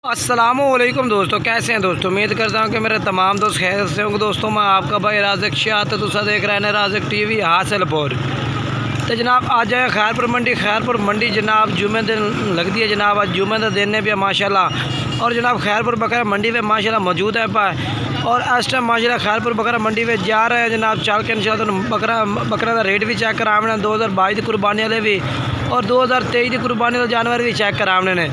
अस्सलामुअलैकुम दोस्तों, कैसे हैं दोस्तों। उम्मीद करता हूं कि मेरे तमाम दोस्त खैर से होंगे। दोस्तों मैं आपका भाई राज़िक शाह तो तुसा देख रहे हैं राज़िक टीवी हासिलपुर। तो जनाब आज जाए खैरपुर मंडी जनाब जुमे दिन लगती है जनाब। आज जुमे का दिन है भी माशाल्लाह। और जनाब खैरपुर बकरा मंडी में माशाल्लाह मौजूद है पा। और इस टाइम माशाल्लाह खैरपुर बकरा मंडी में जा रहे हैं जनाब। चल के इंशाल्लाह तो बकरा का रेट भी चेक कराने 2022 की कुर्बानी वाले भी और 2023 की कुर्बानी वाले जानवर भी चेक कराने ने।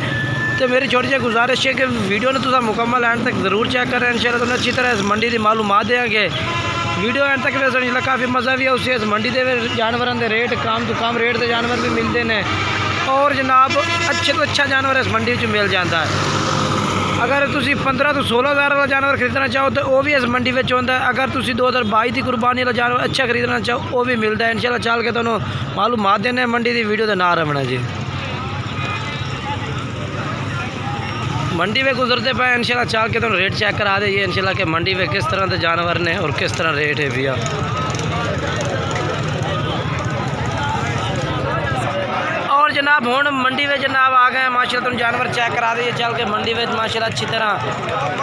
तो मेरी छोटी सी गुजारिश है कि वीडियो ने तुम मुकम्मल एंड तक ज़रूर चेक करें। इंशाल्लाह तुमने अच्छी तरह इस मंडी की मालूमात देंगे। वीडियो एंड तक वैसे इंशाल्लाह काफ़ी मज़ा भी है। उस इस मंडी के जानवरों के रेट कम तो कम रेट के जानवर भी मिलते हैं। और जनाब अच्छे तो अच्छा जानवर इस मंडी में मिल जाता है। अगर तुम 15 तो 16 हज़ार वाला जानवर खरीदना चाहो तो वह भी इस मंडी में आता है। अगर तुम 2022 की कुर्बानी वाला जानवर अच्छा खरीदना चाहो वह भी मिलता है। इंशाल्लाह चल के तुम्हें मालूमात देने मंडी की वीडियो का ना रखना जी। मंडी में गुजरते पे इंशाल्लाह चल के तो रेट चेक करा दे इंशाल्लाह कि मंडी में किस तरह के जानवर ने और किस तरह रेट है भैया। और जनाब हूँ मंडी में जनाब आ गए माशाल्लाह तुम जानवर चेक करा दे चल के मंडी में माशाल्लाह अच्छी तरह।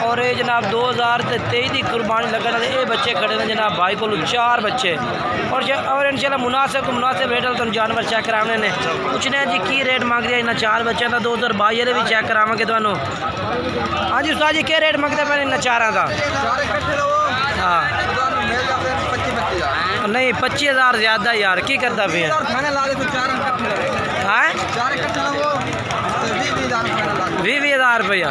और ये जनाब 2023 की कुर्बानी लगने वाले ये बच्चे खड़े हैं जनाब भाई को 4 बच्चे। और इंशाल्लाह मुनासिब रेट तुम जानवर चेक कराने ने। पूछने जी की रेट मांग दिया इन्हें 4 बच्चों का 2022 भी चेक करावे थानू। हाँ जी उस्ताद जी क्या रेट मंगते पे इन्हें 4 का। हाँ नहीं 25,000 ज़्यादा यार की करता पे हाँ 20,000 रुपया।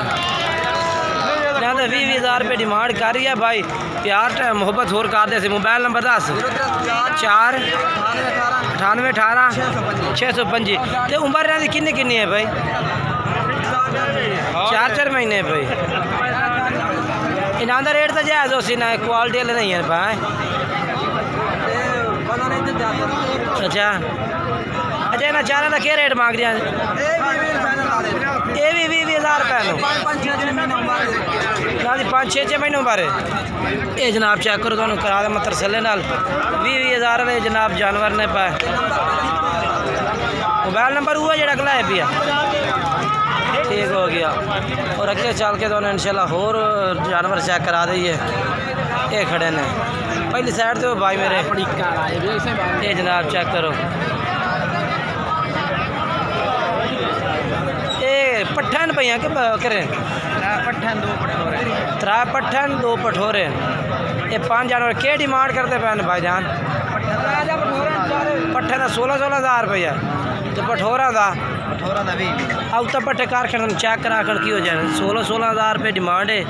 20,000 रुपये डिमांड कर रही है भाई। प्यार मोहब्बत होर कर दे। Mobile number 10 4 98 18 625। तो उम्र इन्होंने किन्नी किन्नी है भाई। 4 महीने है भाई। इन्हों का रेट तो जायज़ उसी ना क्वालिटी वाले नहीं है भाई। अच्छा अच्छा इन्हें 4 का क्या रेट मांग दिया। ये भी 20,000 रुपये 5-6 महीने बारे ये जनाब चेक करो तुम करा मैं तरसले 20,000 वाले जनाब जानवर ने पाए। मोबाइल नंबर हुआ जो अगला है भैया ठीक हो गया। और अगे चल के तो इंशाल्लाह होर जानवर चेक करा दीजिए। ये खड़े ने पहली साइड तो भाई मेरे ये जनाब चेक करो। ये पट्ठन पैया कि करें 3 पट्ठन 2 पठोरे। ये 5 जानवर के डिमांड करते पे भाई जान। पट्ठे का 16,000 रुपया तो पठोरा का अब तो पट्टे कारखाना चेक करा कर की हो जाए 16,000 रुपये डिमांड है।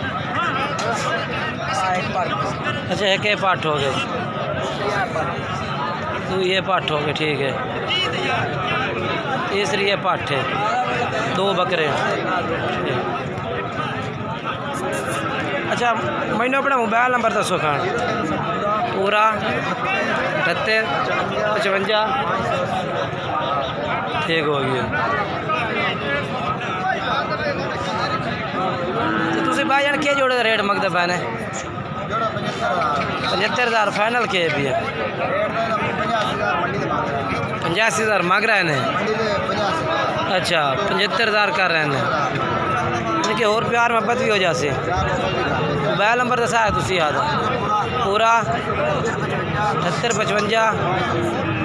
अच्छा एक पाठ हो गए तो ये पाठ हो गए ठीक है। तीसरी ये पाठ है 2 बकरे। अच्छा मैंने अपना मोबाइल नंबर दसो खान पूरा 78 55 ठीक हो गया। तो तुम भाई यार क्या जोड़े रेट मंगते पे ने 75,000 फाइनल के भी है। 85,000 मांग रहे हैं। अच्छा 75,000 कर रहे हैं इनके और प्यार मोहब्बत भी हो जाए। मोबाइल नंबर दसा है तुम याद पूरा 78 55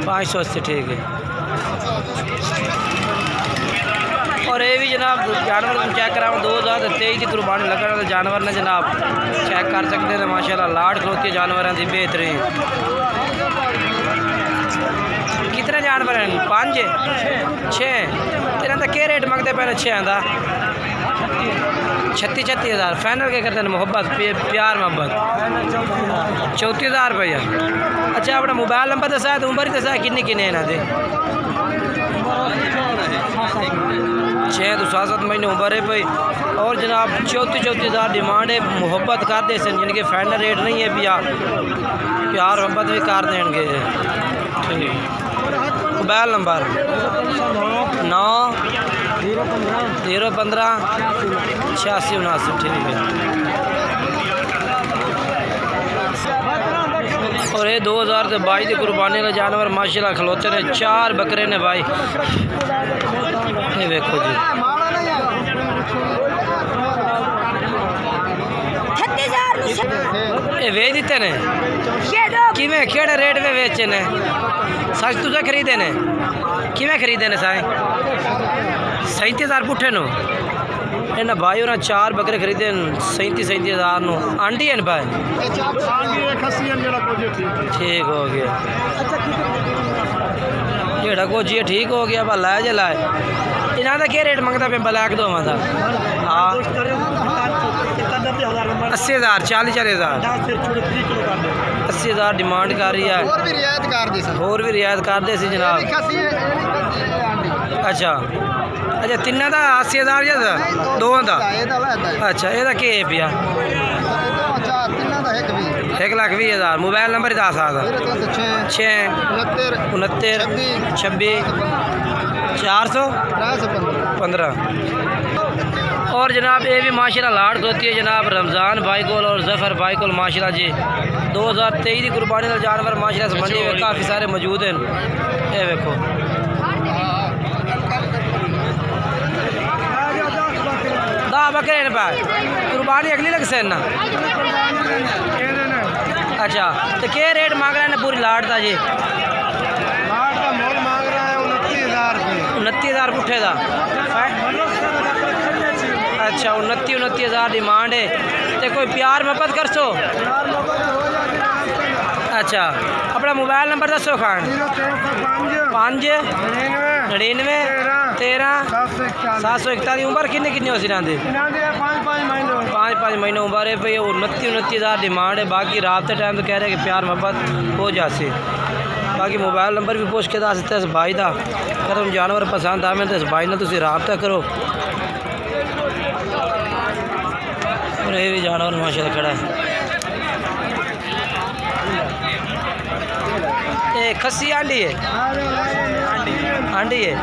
580 ठीक है। और ये भी जनाब जानवर तुम चेक करा 2023 की कुर्बानी लगने वाले जानवर ने जनाब चेक कर सकते हैं। माशाल्लाह लाड़ खलोती जानवर की बेहतरीन। कितने जानवर हैं 5 6 इन्हों का क्या रेट मंगते पे 6 का 36,000 फाइनल के करते हैं। मोहब्बत प्यार मोहब्बत 34,000 रुपया। अच्छा अपना मोबाइल नंबर दसा है तो उम्र ही दसा है किन्नी किन्ने इन्हों के 6 तो 7 महीने उम्र है भाई। और जनाब 34,000 डिमांड है। मोहब्बत कर दे जिनके फाइनल रेट नहीं है भैया प्यार मोहब्बत भी कर देंगे। मोबाइल नंबर 9 015 86 79 ठीक है। और ये 2022 की कुर्बानी का जानवर माशाल्लाह खलोते ने 4 बकरे ने भाई। ये देखो जी ये वेच दिते ने किवें केड़े रेट में बेचे ने सच तुझे खरीदे ने किवें खरीदे ने साए 37,000 पुट्ठे नो इन्हें भाई और 4 बकरे खरीदे 37,000 नो आंटी है भाई ठीक हो गया जेड़ा को जी ठीक हो गया भला है जला इन्हों का क्या रेट मंगता पे ब्लैक दोवां का हाँ 80,000 40,000 80,000 डिमांड कर रही है होर भी रियायत कर दे सी जनाब अच्छा अच्छा तिना का 80,000 या दोवां का अच्छा ये क्या पिया 1,20,000 मोबाइल नंबर ही 10 6 69 26 415 और जनाब ये भी माशाल्लाह लाड़ होती है जनाब रमज़ान भाई को और जफ़र भाई को माशाल्लाह जी 2023 की कुर्बानी का जानवर माशाल्लाह मंडी में काफ़ी सारे मौजूद हैं ये देखो दा बकरे ने पाए कुर्बानी अगली लग से ना अच्छा तो क्या रेट मांग रहे हैं पूरी लाट का जी मांग रहा है 29,000 पुट्ठे का अच्छा 29,000 डिमांड है तो कोई प्यार मोहब्बत कर सो अच्छा अपना मोबाइल नंबर दसो खान 5 99 13 741 उम्र किन्नी किन्नी हो सी 5 महीने उम्र है भाई 29,000 डिमांड है बाकी रात के टाइम तो कह रहे हैं कि प्यार मोहब्बत हो जाती बाकी मोबाइल नंबर भी पूछ के दस इस भाई का अगर तुम जानवर पसंद आवे तो इस भाई ने तुम रबता करो और ये भी जानवर माशाल्लाह खड़ा है ये खस्सी आंडी है आंडी है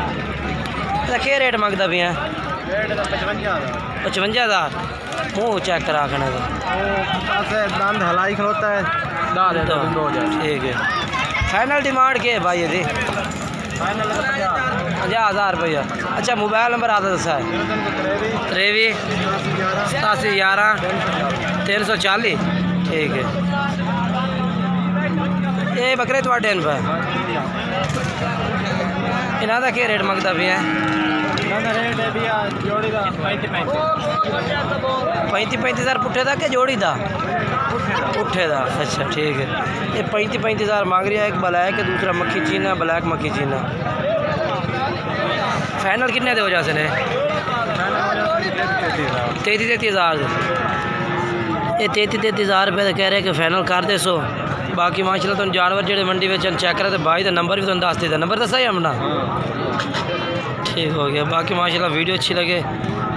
क्या रेट मंगता पिया 55,000 मुँह चेक करा खाने का दंद हलाई खलोता है ठीक है फाइनल डिमांड क्या है भाई ये 50,000 रुपया अच्छा मोबाइल नंबर आता दसा है 23 87 11 340 ठीक है ये बकरे थोड़े पे इन्हों का क्या रेट मंगता भी है 35,000 पुट्ठे का कि जोड़ी का पुट्ठे का अच्छा ठीक है ये 35,000 मांग रही है एक ब्लैक है दूसरा मक्खी चीना ब्लैक मक्खी चीना फाइनल कितने दे हो जा सने 33,000 ये 33,000 रुपये कह रहे हैं कि फाइनल कर दे सो बाकी माशाल्लाह तुम जानवर जो मंडी में चेक करा तो भाई का नंबर भी तुम दस देता नंबर दसा ही अपना ठीक हो गया बाकी माशाल्लाह वीडियो अच्छी लगे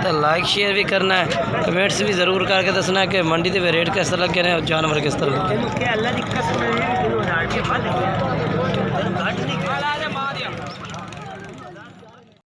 तो लाइक शेयर भी करना है कमेंट्स भी ज़रूर करके दसना है कि मंडी के रेट किस तरह लगे और जानवर किस तरह